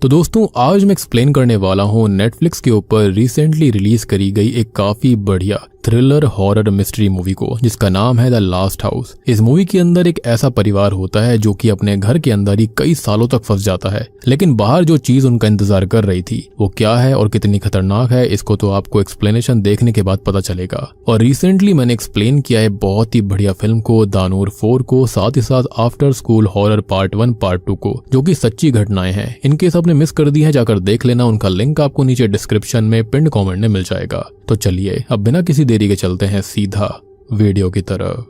तो दोस्तों आज मैं एक्सप्लेन करने वाला हूँ नेटफ्लिक्स के ऊपर रिसेंटली रिलीज करी गई एक काफी बढ़िया थ्रिलर हॉरर मिस्ट्री मूवी को, जिसका नाम है द लास्ट हाउस। इस मूवी के अंदर एक ऐसा परिवार होता है जो कि अपने घर के अंदर ही कई सालों तक फंस जाता है, लेकिन बाहर जो चीज उनका इंतजार कर रही थी वो क्या है और कितनी खतरनाक है, इसको तो आपको एक्सप्लेनेशन देखने के बाद पता चलेगा। और रिसेंटली मैंने एक्सप्लेन किया है बहुत ही बढ़िया फिल्म को, दानूर 4 को, साथ ही साथ after school horror part 1 part 2 को, जो कि सच्ची घटनाएं हैं। इनकेस आपने मिस कर दी है जाकर देख लेना, उनका लिंक आपको नीचे डिस्क्रिप्शन में पिन कमेंट में मिल जाएगा। तो चलिए अब बिना किसी देरी के चलते हैं सीधा वीडियो की तरफ।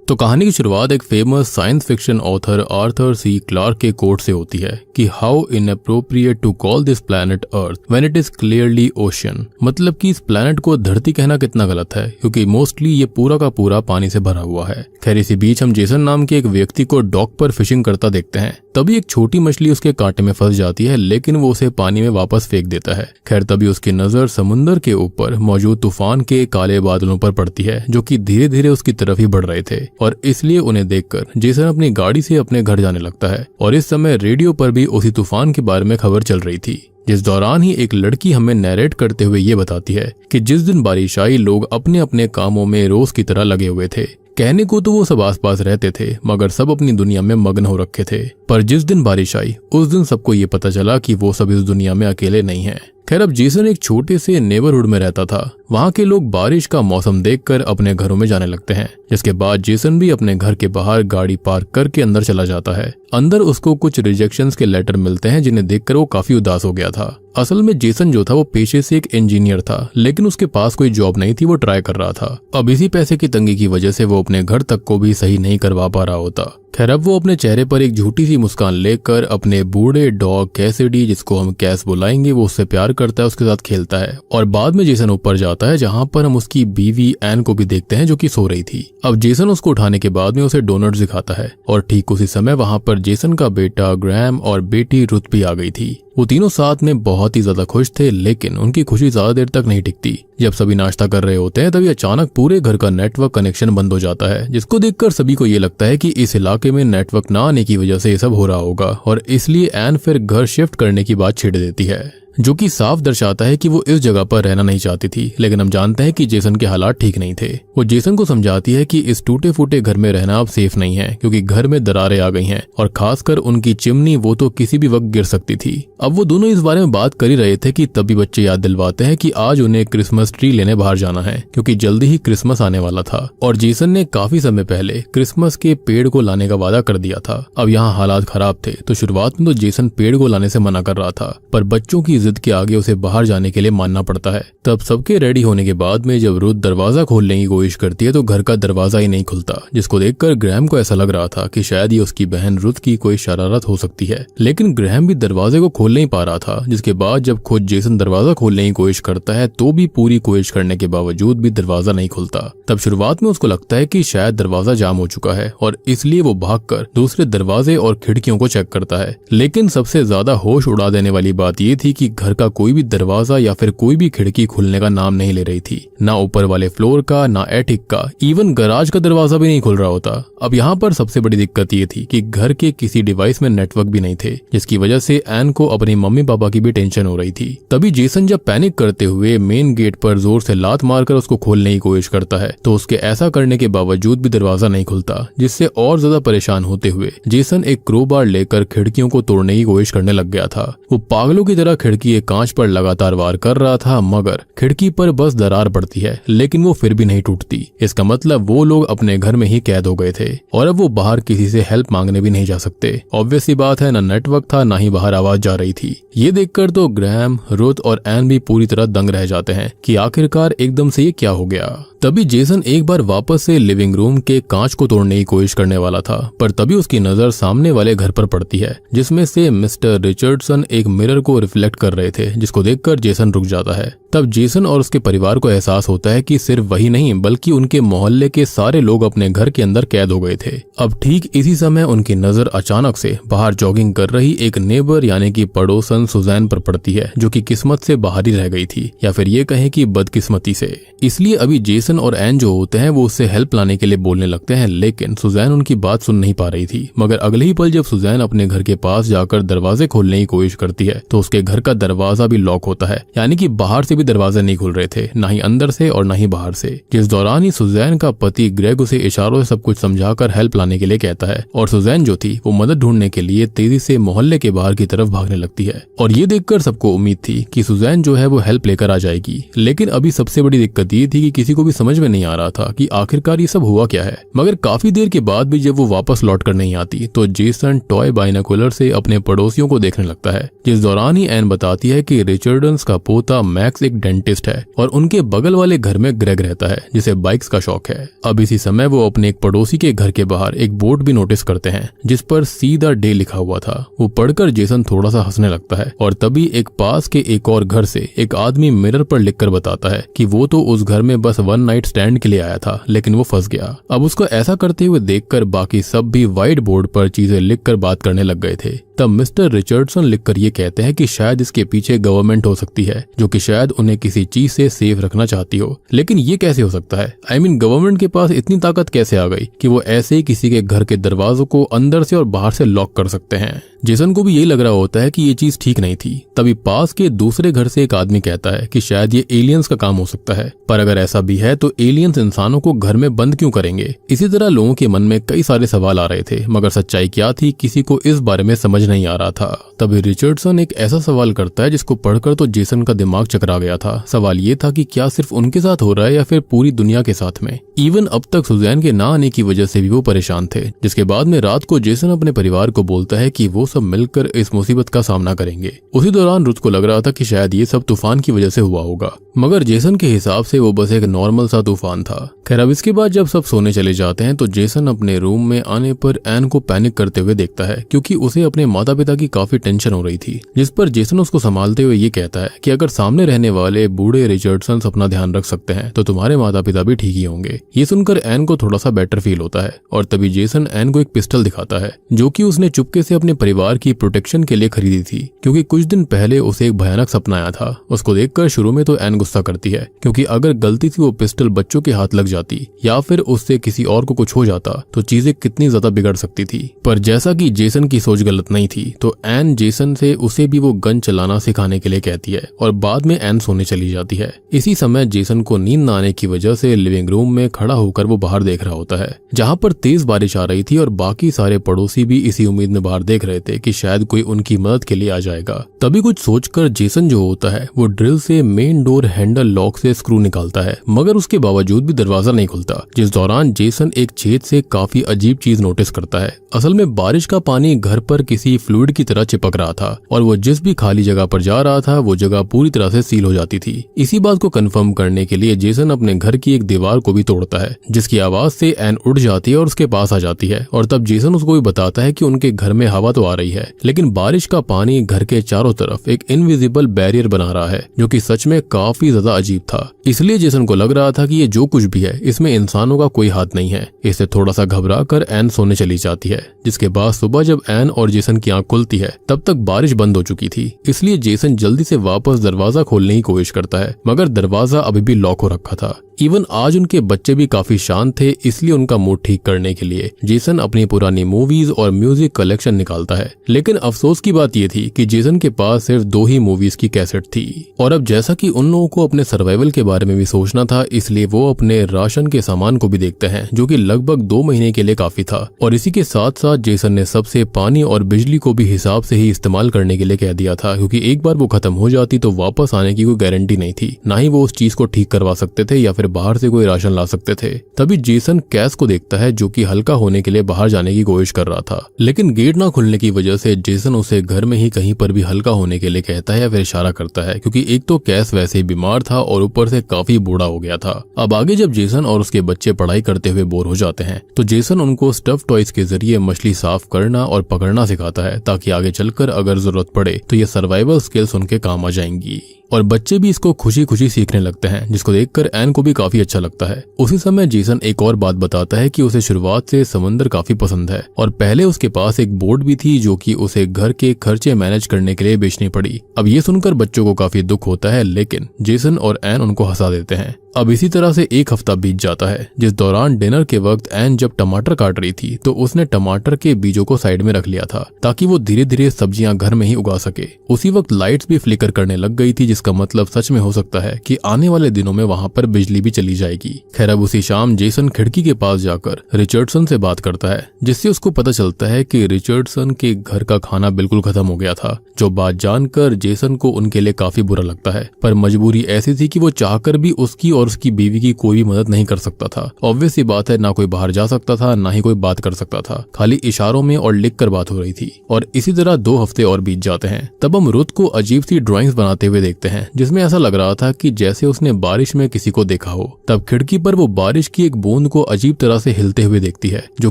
तो कहानी की शुरुआत एक famous science fiction author Arthur C Clarke के कोट से होती है कि how inappropriate to call this planet earth when it is clearly ocean. मतलब कि इस प्लैनेट को धरती कहना कितना गलत है, क्योंकि मोस्टली ये पूरा का पूरा पानी से भरा हुआ है। खैर इसी बीच हम जेसन नाम के एक व्यक्ति को डॉक पर फिशिंग करता देखते हैं। तभी एक छोटी मछली उसके कांटे में फंस जाती है, लेकिन वो उसे पानी में वापस फेंक देता है। खैर तभी उसकी नजर समुद्र के ऊपर मौजूद तूफान के काले बादलों पर पड़ती है, जो कि धीरे धीरे उसकी तरफ ही बढ़ रहे थे, और इसलिए उन्हें देखकर जेसन अपनी गाड़ी से अपने घर जाने लगता है। और इस समय रेडियो पर भी उसी तूफान के बारे में खबर चल रही थी, जिस दौरान ही एक लड़की हमें नैरेट करते हुए ये बताती है कि जिस दिन बारिश आई लोग अपने अपने कामों में रोज की तरह लगे हुए थे। कहने को तो वो सब आसपास रहते थे, मगर सब अपनी दुनिया में मग्न हो रखे थे। पर जिस दिन बारिश आई उस दिन सबको ये पता चला कि वो सब इस दुनिया में अकेले नहीं हैं। खैर अब जेसन एक छोटे से नेबरहुड में रहता था। वहाँ के लोग बारिश का मौसम देखकर अपने घरों में जाने लगते हैं, जिसके बाद जेसन भी अपने घर के बाहर गाड़ी पार्क करके अंदर चला जाता है। अंदर उसको कुछ रिजेक्शंस के लेटर मिलते हैं, जिन्हें देखकर वो काफी उदास हो गया था। असल में जेसन जो था वो पेशे से एक इंजीनियर था, लेकिन उसके पास कोई जॉब नहीं थी, वो ट्राई कर रहा था। अब इसी पैसे की तंगी की वजह से वो अपने घर तक को भी सही नहीं करवा पा रहा होता। खैर अब वो अपने चेहरे पर एक झूठी सी मुस्कान लेकर अपने बूढ़े डॉग कैसिडी, जिसको हम कैस बुलाएंगे, वो उससे प्यार करता है, उसके साथ खेलता है। और बाद में जेसन ऊपर जाता है, जहाँ पर हम उसकी बीवी एन को भी देखते हैं, जो कि सो रही थी। अब जेसन उसको उठाने के बाद में उसे डोनट्स दिखाता है, और ठीक उसी समय वहाँ पर जेसन का बेटा ग्रैम और बेटी रुथ भी आ गई थी। वो तीनों साथ में बहुत ही ज्यादा खुश थे, लेकिन उनकी खुशी ज्यादा देर तक नहीं टिकती। जब सभी नाश्ता कर रहे होते हैं तभी अचानक पूरे घर का नेटवर्क कनेक्शन बंद हो जाता है, जिसको देखकर सभी को ये लगता है कि इस इलाके में नेटवर्क ना आने की वजह से ये सब हो रहा होगा, और इसलिए एन फिर घर शिफ्ट करने की बात छेड़ देती है, जो कि साफ दर्शाता है कि वो इस जगह पर रहना नहीं चाहती थी। लेकिन हम जानते हैं कि जेसन के हालात ठीक नहीं थे। वो जेसन को समझाती है कि इस टूटे फूटे घर में रहना अब सेफ नहीं है, क्योंकि घर में दरारें आ गई हैं, और खासकर उनकी चिमनी वो तो किसी भी वक्त गिर सकती थी। अब वो दोनों इस बारे में बात कर ही रहे थे कि तभी बच्चे याद दिलवाते हैं कि आज उन्हें क्रिसमस ट्री लेने बाहर जाना है, क्योंकि जल्दी ही क्रिसमस आने वाला था, और जेसन ने काफी समय पहले क्रिसमस के पेड़ को लाने का वादा कर दिया था। अब यहाँ हालात खराब थे, तो शुरुआत में तो जेसन पेड़ को लाने से मना कर रहा था, पर बच्चों की जिद के आगे उसे बाहर जाने के लिए मानना पड़ता है। तब सबके रेडी होने के बाद में जब रुथ दरवाजा खोलने की कोशिश करती है तो घर का दरवाजा ही नहीं खुलता, जिसको देखकर ग्रैम को ऐसा लग रहा था कि शायद ये उसकी बहन रुथ की कोई शरारत हो सकती है। लेकिन ग्रैम भी दरवाजे को खोल नहीं पा रहा था, जिसके बाद जब खुद जेसन दरवाजा खोलने की कोशिश करता है तो भी पूरी कोशिश करने के बावजूद भी दरवाजा नहीं खुलता। तब शुरुआत में उसको लगता है कि शायद दरवाजा जाम हो चुका है, और इसलिए वो भागकर दूसरे दरवाजे और खिड़कियों को चेक करता है। लेकिन सबसे ज्यादा होश उड़ा देने वाली बात ये थी कि घर का कोई भी दरवाजा या फिर कोई भी खिड़की खुलने का नाम नहीं ले रही थी। ना ऊपर वाले फ्लोर का, ना एटिक का, इवन गराज का दरवाजा भी नहीं खुल रहा होता। अब यहाँ पर सबसे बड़ी दिक्कत ये थी कि घर के किसी डिवाइस में नेटवर्क भी नहीं थे, जिसकी वजह से एन को अपनी मम्मी पापा की भी टेंशन हो रही थी। तभी जेसन जब पैनिक करते हुए मेन गेट पर जोर से लात मारकर उसको खोलने की कोशिश करता है, तो उसके ऐसा करने के बावजूद भी दरवाजा नहीं खुलता, जिससे और ज्यादा परेशान होते हुए जेसन एक क्रोबार लेकर खिड़कियों को तोड़ने की कोशिश करने लग गया था। वो पागलों की तरह खिड़की के कांच पर लगातार वार कर रहा था, मगर खिड़की पर बस दरार पड़ती है, लेकिन वो फिर भी नहीं टूटती। इसका मतलब वो लोग अपने घर में ही कैद हो गए थे, और अब वो बाहर किसी से हेल्प मांगने भी नहीं जा सकते। ऑब्वियस सी बात है, ना नेटवर्क था ना ही बाहर आवाज जा रही थी। ये देखकर तो ग्रैम, रुथ और एन भी पूरी तरह दंग रह जाते हैं कि आखिरकार एकदम से ये क्या हो गया। तभी जेसन एक बार वापस से लिविंग रूम के कांच को तोड़ने की कोशिश करने वाला था, पर तभी उसकी नजर सामने वाले घर पर पड़ती है, जिसमें से मिस्टर रिचर्डसन एक मिरर को रिफ्लेक्ट कर रहे थे, जिसको देखकर जेसन रुक जाता है। तब जेसन और उसके परिवार को एहसास होता है कि सिर्फ वही नहीं बल्कि उनके मोहल्ले के सारे लोग अपने घर के अंदर कैद हो गए थे। अब ठीक इसी समय उनकी नजर अचानक से बाहर जॉगिंग कर रही एक नेबर यानी कि पड़ोसन सुजैन पर पड़ती है, जो कि किस्मत से बाहर ही रह गई थी, या फिर ये कहें कि बदकिस्मती से। इसलिए अभी जेसन और एन जो होते हैं वो उससे हेल्प लाने के लिए बोलने लगते हैं, लेकिन सुजैन उनकी बात सुन नहीं पा रही थी। मगर अगले ही पल जब सुजैन अपने घर के पास जाकर दरवाजे खोलने की कोशिश करती है तो उसके घर का दरवाजा भी लॉक होता है, यानी कि बाहर से भी दरवाजे नहीं खुल रहे थे, ना ही अंदर से और ना ही बाहर से। जिस दौरान ही सुजैन का पति ग्रेग उसे इशारों से सब कुछ समझाकर हेल्प लाने के लिए कहता है और सुजैन जो थी वो मदद ढूंढने के लिए तेजी से मोहल्ले के बाहर की तरफ भागने लगती है। और ये देखकर सबको उम्मीद थी कि सुजैन जो है वो हेल्प लेकर आ जाएगी, लेकिन अभी सबसे बड़ी दिक्कत ये थी कि किसी को भी समझ में नहीं आ रहा था कि आखिरकार ये सब हुआ क्या है। मगर काफी देर के बाद भी जब वो वापस लौट कर नहीं आती तो जेसन टॉय बाइनोकुलर से अपने पड़ोसियों को देखने लगता है। जिस दौरान ही एन बताती है कि रिचर्डन्स का पोता मैक्स एक डेंटिस्ट है और उनके बगल वाले घर में ग्रेग रहता है जिसे बाइक्स का शौक है। अब इसी समय वो अपने एक पड़ोसी के घर के बाहर एक बोर्ड भी नोटिस करते हैं जिस पर सी द डे लिखा हुआ था। वो पढ़कर जेसन थोड़ा सा हंसने लगता है और तभी एक पास के एक और घर से एक आदमी मिरर पर लिखकर बताता है कि वो तो उस घर में बस वन नाइट स्टैंड के लिए आया था, लेकिन वो फंस गया। अब उसको ऐसा करते हुए देखकर बाकी सब भी व्हाइट बोर्ड पर चीजें लिखकर बात करने लग गए थे। तब मिस्टर रिचर्डसन लिखकर ये कहते हैं कि शायद इसके पीछे गवर्नमेंट हो सकती है, जो कि शायद उन्हें किसी चीज से सेफ रखना चाहती हो। लेकिन ये कैसे हो सकता है? I mean, गवर्नमेंट के पास इतनी ताकत कैसे आ गई कि वो ऐसे ही किसी के घर के दरवाजों को अंदर से और बाहर से लॉक कर सकते हैं? जेसन को भी यही लग रहा होता है कि ये चीज ठीक नहीं थी। तभी पास के दूसरे घर से एक आदमी कहता है कि शायद ये एलियंस का काम हो सकता है, पर अगर ऐसा भी है तो एलियंस इंसानों को घर में बंद क्यों करेंगे? इसी तरह लोगों के मन में कई सारे सवाल आ रहे थे, मगर सच्चाई क्या थी किसी को इस बारे में समझ नहीं आ रहा था। तभी रिचर्डसन एक ऐसा सवाल करता है जिसको पढ़कर तो जेसन का दिमाग चकरा गया था। सवाल ये था कि क्या सिर्फ उनके साथ हो रहा है या फिर पूरी दुनिया के साथ में। इवन अब तक सुजैन के ना आने की वजह से भी वो परेशान थे, जिसके बाद में रात को जेसन अपने परिवार को बोलता है कि वो सब मिलकर इस मुसीबत का सामना करेंगे। उसी दौरान रुथ को लग रहा था कि शायद ये सब तूफान की वजह से हुआ होगा, मगर जेसन के हिसाब से वो बस एक नॉर्मल सा तूफान था। खैर अब इसके बाद जब सब सोने चले जाते हैं तो जेसन अपने रूम में आने पर एन को पैनिक करते हुए देखता है, क्योंकि उसे अपने माता पिता की काफी टेंशन हो रही थी। जिस पर जेसन उसको संभालते हुए ये कहता है कि अगर सामने रहने वाले बूढ़े रिचर्डसन अपना ध्यान रख सकते हैं तो तुम्हारे माता पिता भी ठीक ही होंगे। ये सुनकर एन को थोड़ा सा बेटर फील होता है और तभी जेसन एन को एक पिस्टल दिखाता है जो कि उसने चुपके से अपने परिवार की प्रोटेक्शन के लिए खरीदी थी, क्योंकि कुछ दिन पहले उसे एक भयानक सपना आया था। उसको देखकर शुरू में तो एन गुस्सा करती है, क्योंकि अगर गलती से वो पिस्टल बच्चों के हाथ लग जाती या फिर उससे किसी और को कुछ हो जाता तो चीजें कितनी ज्यादा बिगड़ सकती थी। पर जैसा कि जेसन की सोच गलत नहीं थी तो एन जेसन से उसे भी वो गन चलाना सिखाने के लिए कहती है और बाद में एन सोने चली जाती है। इसी समय जेसन को नींद न आने की वजह से लिविंग रूम में खड़ा होकर वो बाहर देख रहा होता है, जहाँ पर तेज बारिश आ रही थी और बाकी सारे पड़ोसी भी इसी उम्मीद में बाहर देख रहे थे कि शायद कोई उनकी मदद के लिए आ जाएगा। तभी कुछ सोचकर जेसन जो होता है वो ड्रिल से मेन डोर हैंडल लॉक से स्क्रू निकालता है, मगर उसके बावजूद भी दरवाजा नहीं खुलता। जिस दौरान जेसन एक छेद से काफी अजीब चीज नोटिस करता है। असल में बारिश का पानी घर पर किसी फ्लूइड की तरह चिपक रहा था और वो जिस भी खाली जगह पर जा रहा था वो जगह पूरी तरह से सील हो जाती थी। इसी बात को कंफर्म करने के लिए जेसन अपने घर की एक दीवार को भी तोड़ता है, जिसकी आवाज से एन उठ जाती है और उसके पास आ जाती है। और तब जेसन उसको भी बताता है कि उनके घर में हवा तो आ रही है, लेकिन बारिश का पानी घर के चारों तरफ एक इनविजिबल बैरियर बना रहा है, जो कि सच में काफी ज्यादा अजीब था। इसलिए जेसन को लग रहा था कि ये जो कुछ भी है इसमें इंसानों का कोई हाथ नहीं है। इससे थोड़ा सा घबरा कर एन सोने चली जाती है, जिसके बाद सुबह जब एन और जेसन की आंख खुलती है तब तक बारिश बंद हो चुकी थी। इसलिए जेसन जल्दी से वापस दरवाजा खोलने की कोशिश करता है, मगर दरवाजा अभी भी लॉक हो रखा था। इवन आज उनके बच्चे भी काफी शांत थे, इसलिए उनका मूड ठीक करने के लिए जेसन अपनी पुरानी मूवीज और म्यूजिक कलेक्शन निकालता है। लेकिन अफसोस की बात यह थी कि जेसन के पास सिर्फ 2 ही मूवीज की कैसेट थी। और अब जैसा कि उन लोगों को अपने सर्वाइवल के बारे में भी सोचना था, इसलिए वो अपने राशन के सामान को भी देखते हैं, जो कि लगभग 2 महीने के लिए काफी था। और इसी के साथ साथ जेसन ने सबसे पानी और बिजली को भी हिसाब से ही इस्तेमाल करने के लिए कह दिया था, क्योंकि एक बार वो खत्म हो जाती तो वापस आने की कोई गारंटी नहीं थी, ना ही वो उस चीज को ठीक करवा सकते थे या फिर बाहर से कोई राशन ला सकते थे। तभी जेसन कैस को देखता है, जो कि हल्का होने के लिए बाहर जाने की कोशिश कर रहा था, लेकिन गेट ना खुलने की वजह से जेसन उसे घर में ही कहीं पर भी हल्का होने के लिए कहता है या फिर इशारा करता है, क्योंकि एक तो कैस वैसे ही बीमार था और ऊपर से काफी बूढ़ा हो गया था। अब आगे जब जेसन और उसके बच्चे पढ़ाई करते हुए बोर हो जाते हैं तो जेसन उनको स्टफ टॉयज के जरिए मछली साफ करना और पकड़ना सिखाता है, ताकि आगे चलकर अगर जरूरत पड़े तो ये सर्वाइवल स्किल्स उनके काम आ जाएंगी। और बच्चे भी इसको खुशी खुशी सीखने लगते हैं, जिसको देखकर एन को भी काफी अच्छा लगता है। उसी समय जेसन एक और बात बताता है कि उसे शुरुआत से समंदर काफी पसंद है और पहले उसके पास एक बोट भी थी जो कि उसे घर के खर्चे मैनेज करने के लिए बेचनी पड़ी। अब ये सुनकर बच्चों को काफी दुख होता है, लेकिन जेसन और एन उनको हंसा देते हैं। अब इसी तरह से एक हफ्ता बीत जाता है, जिस दौरान डिनर के वक्त एन जब टमाटर काट रही थी तो उसने टमाटर के बीजों को साइड में रख लिया था ताकि वो धीरे धीरे सब्जियां घर में ही उगा सके। उसी वक्त लाइट्स भी फ्लिकर करने लग गई थी, जिसका मतलब सच में हो सकता है कि आने वाले दिनों में वहां पर बिजली भी चली जाएगी। खैर, अब उसी शाम जेसन खिड़की के पास जाकर रिचर्डसन से बात करता है, जिससे उसको पता चलता है कि रिचर्डसन के घर का खाना बिल्कुल खत्म हो गया था। जो बात जानकर जेसन को उनके लिए काफी बुरा लगता है, पर मजबूरी ऐसी थी कि वो चाहकर भी उसकी और उसकी बीवी की कोई भी मदद नहीं कर सकता था। ऑब्वियस सी बात है, ना कोई बाहर जा सकता था ना ही कोई बात कर सकता था, खाली इशारों में और लिख कर बात हो रही थी। और इसी तरह 2 हफ्ते और बीत जाते हैं। तब हम रुथ को अजीब सी ड्राइंग्स बनाते हुए देखते हैं, जिसमें ऐसा लग रहा था कि जैसे उसने बारिश में किसी को देखा हो। तब खिड़की पर वो बारिश की एक बूंद को अजीब तरह से हिलते हुए देखती है, जो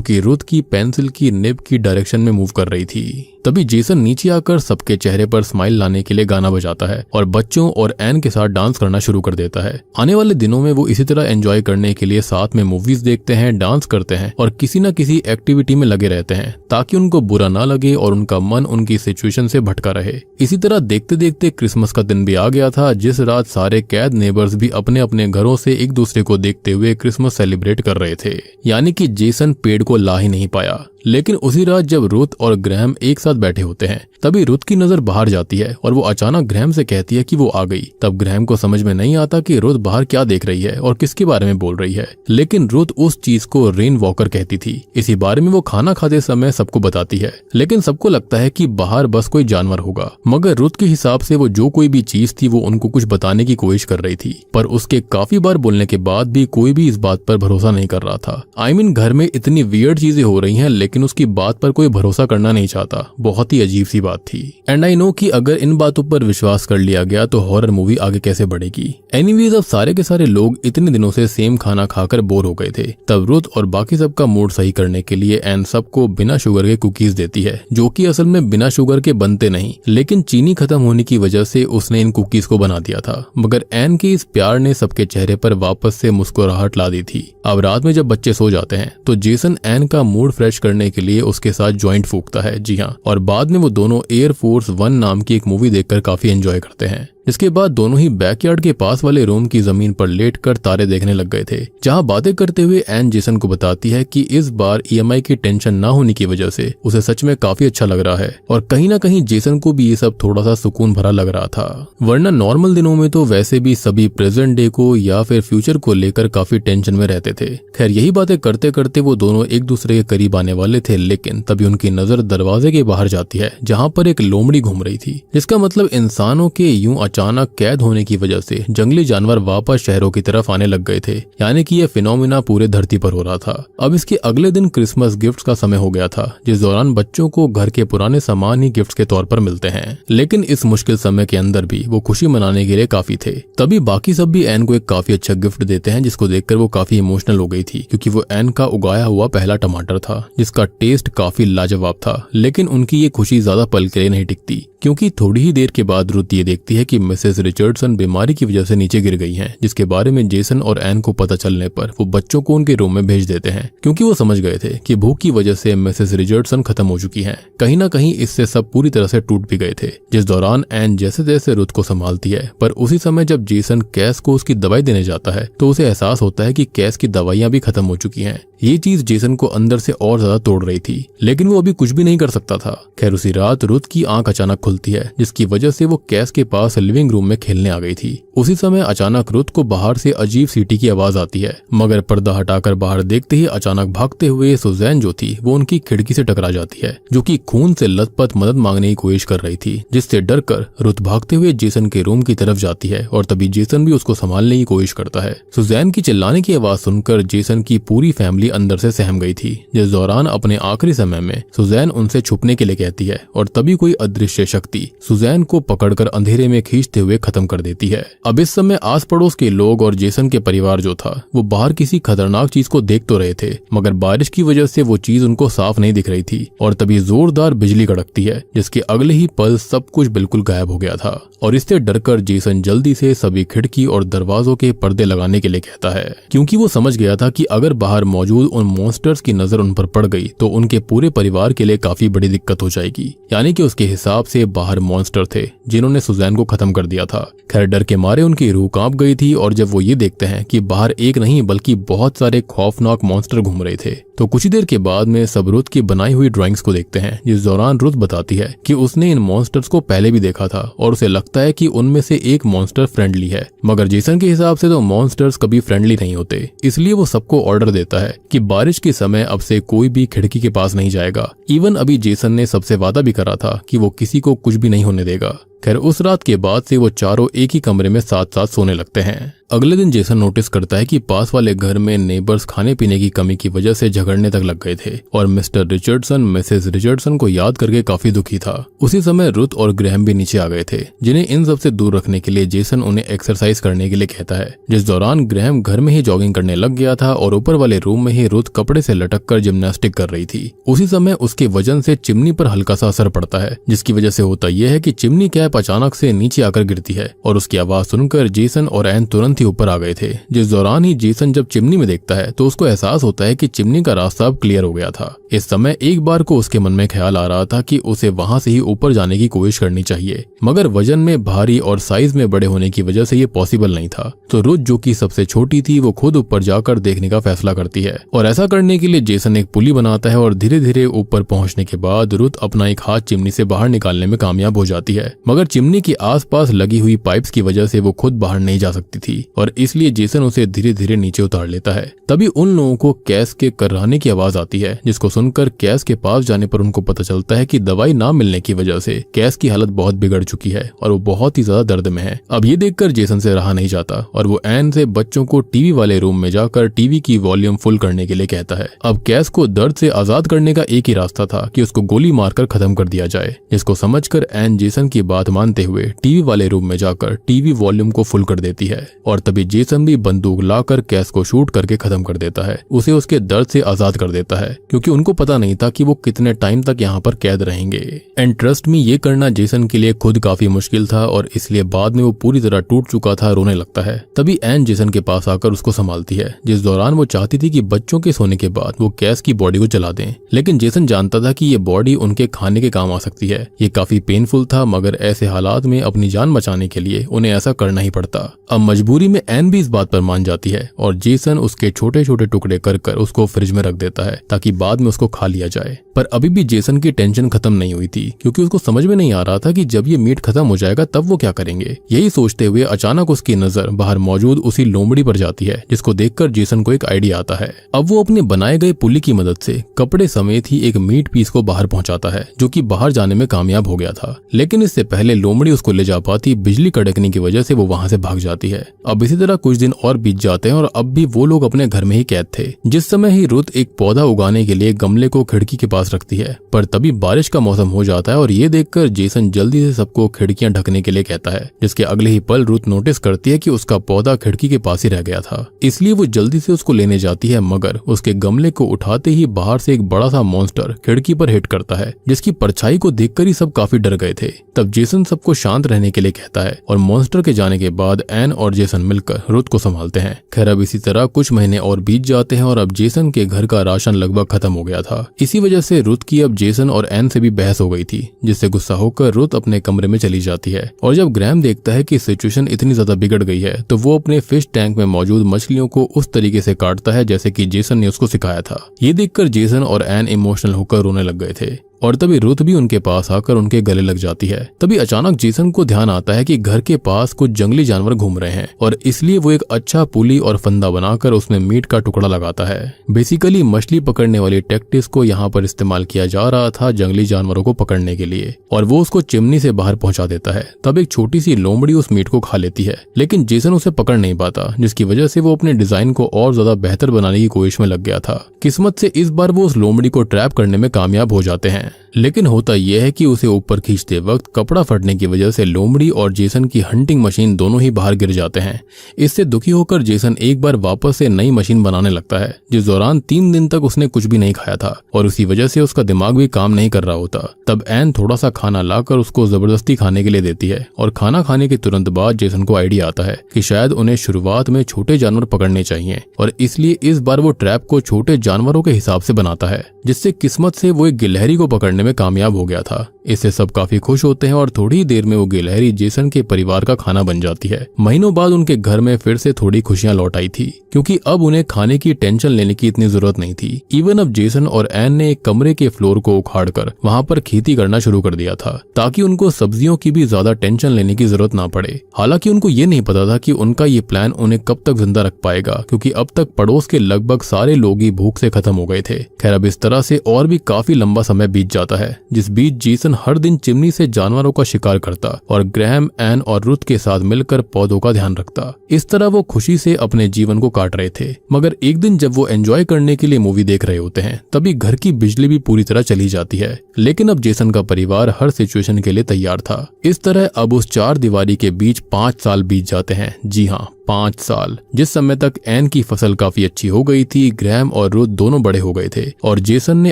कि रुथ की पेंसिल की निब की डायरेक्शन में मूव कर रही थी। तभी जेसन नीचे आकर सबके चेहरे पर स्माइल लाने के लिए गाना बजाता है और बच्चों और एन के साथ डांस करना शुरू कर देता है। आने वाले दिनों में वो इसी तरह एंजॉय करने के लिए साथ में मूवीज देखते हैं, डांस करते हैं और किसी न किसी एक्टिविटी में लगे रहते हैं, ताकि उनको बुरा ना लगे और उनका मन उनकी सिचुएशन से भटका रहे। इसी तरह देखते देखते क्रिसमस का दिन भी आ गया था, जिस रात सारे कैद नेबर्स भी अपने अपने घरों से एक दूसरे को देखते हुए क्रिसमस सेलिब्रेट कर रहे थे। यानी कि जेसन पेड़ को ला ही नहीं पाया। लेकिन उसी रात जब रुथ और ग्रैहम एक साथ बैठे होते हैं, तभी रुथ की नजर बाहर जाती है और वो अचानक ग्रैहम से कहती है कि वो आ गई। तब ग्रैहम को समझ में नहीं आता कि रुथ बाहर क्या देख रही है और किसके बारे में बोल रही है, लेकिन रुथ उस चीज को रेन वॉकर कहती थी। इसी बारे में वो खाना खाते समय सबको बताती है, लेकिन सबको लगता है कि बाहर बस कोई जानवर होगा। मगर रुथ के हिसाब से वो जो कोई भी चीज थी वो उनको कुछ बताने की कोशिश कर रही थी, पर उसके काफी बार बोलने के बाद भी कोई भी इस बात पर भरोसा नहीं कर रहा था। आई मीन, घर में इतनी वियर्ड चीजें हो रही हैं, लेकिन उसकी बात पर कोई भरोसा करना नहीं चाहता। बहुत ही अजीब सी बात थी। एंड आई नो कि अगर इन बातों पर विश्वास कर लिया गया तो हॉरर मूवी आगे कैसे बढ़ेगी। एनीवेज, अब सारे के सारे लोग इतने दिनों से सेम खाना खाकर बोर हो गए थे। तब रुथ और बाकी सबका मूड सही करने के लिए एन सबको बिना शुगर के कुकीज देती है, जो कि असल में बिना शुगर के बनते नहीं, लेकिन चीनी खत्म होने की वजह से उसने इन कुकीज को बना दिया था। मगर एन के इस प्यार ने सबके चेहरे पर वापस से मुस्कुराहट ला दी थी। अब रात में जब बच्चे सो जाते हैं तो जेसन एन का मूड फ्रेश करने के लिए उसके साथ जॉइंट फूकता है। जी हाँ, और बाद में वो दोनों एयर फोर्स 1 नाम की एक मूवी देखकर काफी एंजॉय करते हैं। इसके बाद दोनों ही बैकयार्ड के पास वाले रूम की जमीन पर लेटकर तारे देखने लग गए थे, जहां बातें करते हुए एन जेसन को बताती है कि इस बार ईएमआई की टेंशन ना होने की वजह से उसे सच में काफी अच्छा लग रहा है। और कहीं ना कहीं जेसन को भी ये सब थोड़ा सा सुकून भरा लग रहा था, वरना नॉर्मल दिनों में तो वैसे भी सभी प्रेजेंट डे को या फिर फ्यूचर को लेकर काफी टेंशन में रहते थे। खैर, यही बातें करते करते वो दोनों एक दूसरे के करीब आने वाले थे, लेकिन तभी उनकी नजर दरवाजे के बाहर जाती है, जहाँ पर एक लोमड़ी घूम रही थी। जिसका मतलब इंसानों के यूं अचानक कैद होने की वजह से जंगली जानवर वापस शहरों की तरफ आने लग गए थे। यानी कि यह फिनोमिना पूरे धरती पर हो रहा था। अब इसके अगले दिन क्रिसमस गिफ्ट्स का समय हो गया था, जिस दौरान बच्चों को घर के पुराने सामान ही गिफ्ट्स के तौर पर मिलते हैं। लेकिन इस मुश्किल समय के अंदर भी वो खुशी मनाने के लिए काफी थे। तभी बाकी सब भी एन को एक काफी अच्छा गिफ्ट देते हैं, जिसको देखकर वो काफी इमोशनल हो गई थी, क्योंकि वो एन का उगाया हुआ पहला टमाटर था, जिसका टेस्ट काफी लाजवाब था। लेकिन उनकी ये खुशी ज्यादा पल के लिए नहीं टिकती, क्योंकि थोड़ी ही देर के बाद रुथ ये देखती है कि मिसेस रिचर्डसन बीमारी की वजह से नीचे गिर गई हैं, जिसके बारे में जेसन और एन को पता चलने पर वो बच्चों को उनके रूम में भेज देते हैं, क्योंकि वो समझ गए थे कि भूख की वजह से मिसेस रिचर्डसन खत्म हो चुकी हैं। कहीं ना कहीं इससे सब पूरी तरह से टूट भी गए थे। जिस दौरान एन जैसे जैसे रुथ को संभालती है, पर उसी समय जब जेसन कैस को उसकी दवाई देने जाता है तो उसे एहसास होता है कि कैस की दवाइयां भी खत्म हो चुकी हैं। ये चीज जेसन को अंदर से और ज्यादा तोड़ रही थी, लेकिन वो अभी कुछ भी नहीं कर सकता था। खैर, उसी रात रुथ की आंख अचानक खुलती है, जिसकी वजह से वो कैस के पास लिविंग रूम में खेलने आ गई थी। उसी समय अचानक रुथ को बाहर से अजीब सीटी की आवाज आती है, मगर पर्दा हटाकर बाहर देखते ही अचानक भागते हुए सुजैन जो थी वो उनकी खिड़की से टकरा जाती है, जो कि खून से लथपथ मदद मांगने की कोशिश कर रही थी। जिससे डरकर रुथ भागते हुए जेसन के रूम की तरफ जाती है और तभी जेसन भी उसको संभालने की कोशिश करता है। सुजैन की चिल्लाने की आवाज सुनकर जेसन की पूरी फैमिली अंदर से सहम गई थी। जिस दौरान अपने आखिरी समय में सुजैन उनसे छुपने के लिए कहती है और तभी कोई अदृश्य शक्ति सुजैन को पकड़कर अंधेरे में खींच खींचते हुए खत्म कर देती है। अब इस समय आस पड़ोस के लोग और जेसन के परिवार जो था वो बाहर किसी खतरनाक चीज को देख तो रहे थे, मगर बारिश की वजह से वो चीज उनको साफ नहीं दिख रही थी। और तभी जोरदार बिजली कड़कती है, जिसके अगले ही पल सब कुछ बिल्कुल गायब हो गया था। और इससे डरकर जेसन जल्दी से सभी खिड़की और दरवाजों के पर्दे लगाने के लिए कहता है, क्योंकि वो समझ गया था कि अगर बाहर मौजूद उन मॉन्स्टर्स की नजर उन पर पड़ गई तो उनके पूरे परिवार के लिए काफी बड़ी दिक्कत हो जाएगी। यानी कि उसके हिसाब से बाहर मॉन्स्टर थे जिन्होंने सुजैन को खत्म कर दिया था। खैर डर के मारे उनकी रूह कांप गई थी, और जब वो ये देखते हैं कि बाहर एक नहीं बल्कि बहुत सारे खौफनाक मॉन्स्टर घूम रहे थे, तो कुछ ही देर के बाद में सब रुथ की बनाई हुई ड्राइंग्स को देखते हैं, जिस दौरान रुथ बताती है कि उसने इन मॉन्स्टर्स को पहले भी देखा था और उसे लगता है कि उनमें से एक मॉन्स्टर फ्रेंडली है। मगर जेसन के हिसाब से तो मॉन्स्टर्स कभी फ्रेंडली नहीं होते, इसलिए वो सबको ऑर्डर देता है कि बारिश के समय अब से कोई भी खिड़की के पास नहीं जाएगा। इवन अभी जेसन ने सबसे वादा भी करा था कि वो किसी को कुछ भी नहीं होने देगा। खैर उस रात के बाद से वो चारों एक ही कमरे में साथ साथ सोने लगते हैं। अगले दिन जेसन नोटिस करता है कि पास वाले घर में नेबर्स खाने पीने की कमी की वजह से झगड़ने तक लग गए थे, और मिस्टर रिचर्डसन मिसेस रिचर्डसन को याद करके काफी दुखी था। उसी समय रुथ और ग्रैहम भी नीचे आ गए थे, जिन्हें इन सब से दूर रखने के लिए जेसन उन्हें एक्सरसाइज करने के लिए कहता है, जिस दौरान ग्रैहम घर में ही जॉगिंग करने लग गया था और ऊपर वाले रूम में ही रुथ कपड़े से लटक कर जिम्नास्टिक कर रही थी। उसी समय उसके वजन से चिमनी पर हल्का सा असर पड़ता है, जिसकी वजह से होता यह है कि चिमनी कैप अचानक से नीचे आकर गिरती है, और उसकी आवाज सुनकर जेसन और एन तुरंत ही ऊपर आ गए थे। जिस दौरान ही जेसन जब चिमनी में देखता है तो उसको एहसास होता है कि चिमनी का रास्ता अब क्लियर हो गया था। इस समय एक बार को उसके मन में ख्याल आ रहा था कि उसे वहां से ही ऊपर जाने की कोशिश करनी चाहिए, मगर वजन में भारी और साइज में बड़े होने की वजह से ये पॉसिबल नहीं था। तो रुथ जो कि सबसे छोटी थी वो खुद ऊपर जाकर देखने का फैसला करती है, और ऐसा करने के लिए जेसन एक पुली बनाता है, और धीरे धीरे ऊपर पहुंचने के बाद रुथ अपना एक हाथ चिमनी से बाहर निकालने में कामयाब हो जाती है। मगर चिमनी के आसपास लगी हुई पाइप्स की वजह से वो खुद बाहर नहीं जा सकती थी, और इसलिए जेसन उसे धीरे धीरे नीचे उतार लेता है। तभी उन लोगों को कैस के कर्राने की आवाज आती है, जिसको सुनकर कैस के पास जाने पर उनको पता चलता है कि दवाई ना मिलने की वजह से कैस की हालत बहुत बिगड़ चुकी है और वो बहुत ही ज्यादा दर्द में है। अब ये देखकर जेसन से रहा नहीं जाता, और वो एन से बच्चों को टीवी वाले रूम में जाकर टीवी की वॉल्यूम फुल करने के लिए कहता है। अब कैस को दर्द से आजाद करने का एक ही रास्ता था कि उसको गोली मारकर खत्म कर दिया जाए, जिसको समझकर एन जेसन की बात मानते हुए टीवी वाले रूम में जाकर टीवी वॉल्यूम को फुल कर देती है, और तभी जेसन भी बंदूक लाकर कैस को शूट करके खत्म कर देता है, उसे उसके दर्द से आजाद कर देता है, क्योंकि उनको पता नहीं था कि वो कितने टाइम तक यहाँ पर कैद रहेंगे। एंड ट्रस्ट मी, ये करना जेसन के लिए खुद काफी मुश्किल था, और इसलिए बाद में वो पूरी तरह टूट चुका था, रोने लगता है। तभी एन जेसन के पास आकर उसको संभालती है, जिस दौरान वो चाहती थी कि बच्चों के सोने के बाद वो कैस की बॉडी को जला दें, लेकिन जेसन जानता था कि ये बॉडी उनके खाने के काम आ सकती है। ये काफी पेनफुल था, मगर ऐसे हालात में अपनी जान बचाने के लिए उन्हें ऐसा करना ही पड़ता। अब मजबूरी में एन भी इस बात पर मान जाती है, और जेसन उसके छोटे छोटे टुकड़े कर कर उसको फ्रिज में रख देता है ताकि बाद में उसको खा लिया जाए। पर अभी भी जेसन की टेंशन खत्म नहीं हुई थी, क्योंकि उसको समझ में नहीं आ रहा था कि जब ये मीट खत्म हो जाएगा तब वो क्या करेंगे। यही सोचते हुए अचानक उसकी नजर बाहर मौजूद उसी लोमड़ी पर जाती है, जिसको देखकर जेसन को एक आइडिया आता है। अब वो अपने बनाए गए पुली की मदद से कपड़े समेत ही एक मीट पीस को बाहर पहुंचाता है, जो कि बाहर जाने में कामयाब हो गया था। लेकिन इससे पहले लोमड़ी उसको ले जा पाती, बिजली कड़कने की वजह से वो वहां से भाग जाती है। अब इसी तरह कुछ दिन और बीत जाते हैं, और अब भी वो लोग अपने घर में ही कैद थे। जिस समय ही रुथ एक पौधा उगाने के लिए गमले को खिड़की के पास रखती है, पर तभी बारिश का मौसम हो जाता है, और ये देखकर जेसन जल्दी से सबको खिड़कियां ढकने के लिए कहता है, जिसके अगले ही पल रुथ नोटिस करती है कि उसका पौधा खिड़की के पास ही रह गया था। इसलिए वो जल्दी से उसको लेने जाती है, मगर उसके गमले को उठाते ही बाहर से एक बड़ा सा मॉन्स्टर खिड़की पर हिट करता है, जिसकी परछाई को देखकर ही सब काफी डर गए थे। तब जेसन सबको शांत रहने के लिए कहता है, और मॉन्स्टर के जाने के बाद एन और जेसन मिलकर रुथ को संभालते हैं। खैर अब इसी तरह कुछ महीने और बीत जाते हैं, और अब जेसन के घर का राशन लगभग खत्म हो गया था। इसी वजह से रुथ की अब जेसन और एन से भी बहस हो गई थी, जिससे गुस्सा होकर रुथ अपने कमरे में चली जाती है। और जब ग्रैहम देखता है कि सिचुएशन इतनी ज्यादा बिगड़ गई है, तो वो अपने फिश टैंक में मौजूद मछलियों को उस तरीके से काटता है जैसे कि जेसन ने उसको सिखाया था। ये देखकर जेसन और एन इमोशनल होकर रोने लग गए थे, और तभी रुथ भी उनके पास आकर उनके गले लग जाती है। तभी अचानक जेसन को ध्यान आता है कि घर के पास कुछ जंगली जानवर घूम रहे हैं, और इसलिए वो एक अच्छा पुली और फंदा बनाकर उसमें मीट का टुकड़ा लगाता है। बेसिकली मछली पकड़ने वाली टैक्टिस को यहाँ पर इस्तेमाल किया जा रहा था जंगली जानवरों को पकड़ने के लिए, और वो उसको चिमनी से बाहर पहुंचा देता है। तब एक छोटी सी लोमड़ी उस मीट को खा लेती है, लेकिन जेसन उसे पकड़ नहीं पाता, जिसकी वजह से वो अपने डिजाइन को और ज्यादा बेहतर बनाने की कोशिश में लग गया था। किस्मत से इस बार वो उस लोमड़ी को ट्रैप करने में कामयाब हो जाते हैं। लेकिन होता यह है कि उसे ऊपर खींचते वक्त कपड़ा फटने की वजह से लोमड़ी और जेसन की हंटिंग मशीन दोनों ही बाहर गिर जाते हैं। इससे दुखी होकर जेसन एक बार वापस से नई मशीन बनाने लगता है, जिस दौरान 3 दिन तक उसने कुछ भी नहीं खाया था और उसी वजह से उसका दिमाग भी काम नहीं कर रहा होता। तब एन थोड़ा सा खाना लाकर उसको जबरदस्ती खाने के लिए देती है और खाना खाने के तुरंत बाद जेसन को आइडिया आता है कि शायद उन्हें शुरुआत में छोटे जानवर पकड़ने चाहिए और इसलिए इस बार वो ट्रैप को छोटे जानवरों के हिसाब से बनाता है, जिससे किस्मत से वो एक गिलहरी को पकड़ने में कामयाब हो गया था। इससे सब काफी खुश होते हैं और थोड़ी ही देर में वो गिलहरी जेसन के परिवार का खाना बन जाती है। महीनों बाद उनके घर में फिर से थोड़ी खुशियां लौट आई थी, क्योंकि अब उन्हें खाने की टेंशन लेने की इतनी जरूरत नहीं थी। इवन अब जेसन और एन ने एक कमरे के फ्लोर को उखाड़कर वहां पर खेती करना शुरू कर दिया था, ताकि उनको सब्जियों की भी ज्यादा टेंशन लेने की जरूरत ना पड़े। हालांकि उनको ये नहीं पता था कि उनका ये प्लान उन्हें कब तक जिंदा रख पाएगा, क्योंकि अब तक पड़ोस के लगभग सारे लोग ही भूख से खत्म हो गए थे। खैर, अब इस तरह से और भी काफी लंबा समय बीत जाता है, जिस बीच जेसन हर दिन चिमनी से जानवरों का शिकार करता और ग्रैहम, एन और रुथ के साथ मिलकर पौधों का ध्यान रखता। इस तरह वो खुशी से अपने जीवन को काट रहे थे। मगर एक दिन जब वो एंजॉय करने के लिए मूवी देख रहे होते हैं, तभी घर की बिजली भी पूरी तरह चली जाती है। लेकिन अब जेसन का परिवार हर सिचुएशन के लिए तैयार था। इस तरह अब उस 4 दीवारी के बीच 5 साल बीत जाते हैं। जी हाँ, 5 साल, जिस समय तक एन की फसल काफी अच्छी हो गई थी, ग्रैहम और रुथ दोनों बड़े हो गए थे और जेसन ने